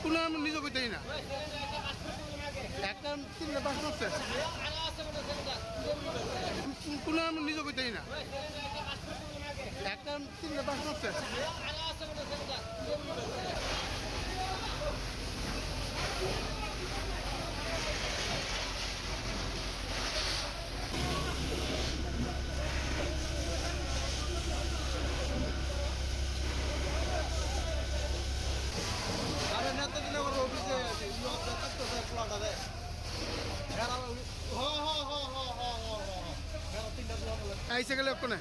কোনো আমি নিজে কইতেই না একটা তিনটা পাঁচ করছে কোনো আমি নিজে কইতেই না একটা তিনটা পাঁচ করছে আইসে গেলে কোনে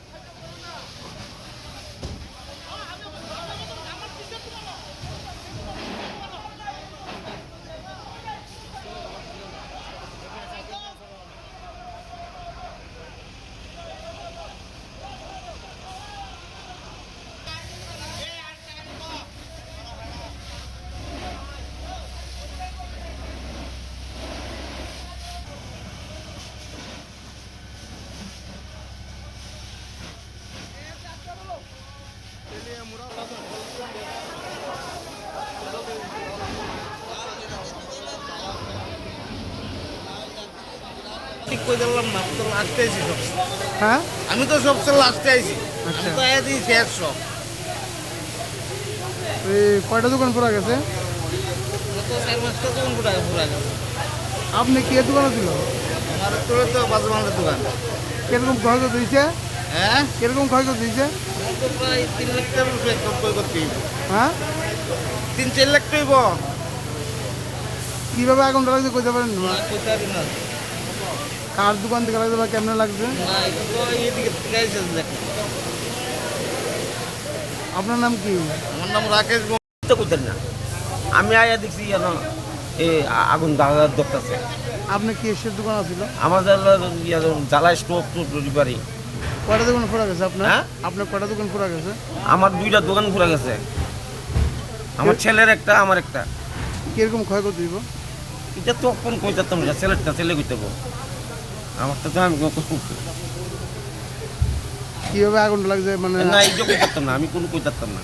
ঠিক করে দিলাম না, আমি তো লাস্টে আইছি সব। হ্যাঁ আমি তো সবচেয়ে লাস্টে আইছি। আচ্ছা। আমি তো আয়া দিই শেষ সব। এই কয়টা দোকান পুরা গেছে আমার তো 4-5টা দোকান পুরা গেছে। আপনি কি এর দোকানে ছিল আমার তো বাজে মালের দোকান। কিরকম ক্ষয়ক্ষতি হয়েছে হ্যাঁ, কিরকম ক্ষয়ক্ষতি হয়েছে আমার তো প্রায় 3 লাখ টাকার উপরে ক্রয় করতে হইব। হ্যাঁ 3-4 লাখ টাকা হইব। কিভাবে আগুনটা লাগছে কইতে পারেন না, কইতে পারি না। কার দোকান থেকে লাগছে বা কেমনে লাগছে না, এটা তো এইদিকে থেকে আইছে দেখো। আপনার নাম কি আমার নাম রাকেশ তো কইতেন না। আমি আয়া দেখছি যেন আগুন দাগার দোকান আপনি কি এসের দোকান আছিল আমাদের জ্বালা স্টোভ টুপ রিপারি। কয়টা দোকান পুরা গেছে আপনার হ্যাঁ? আপনার কয়টা দোকান পুরা গেছে আমার 2টা দোকান পুরা গেছে। আমার ছেলের একটা, আমার একটা। কিরকম ক্ষয়ক্ষতি হইব এটা তো কোন কই যেতাম না, ছেলেরটা ছেলে কইতে বল। আমারটা তো আমি কিভাবে আগুনটা লাগছে মানে না, এই যে কই যেতাম না, আমি কোন কই যেতাম না।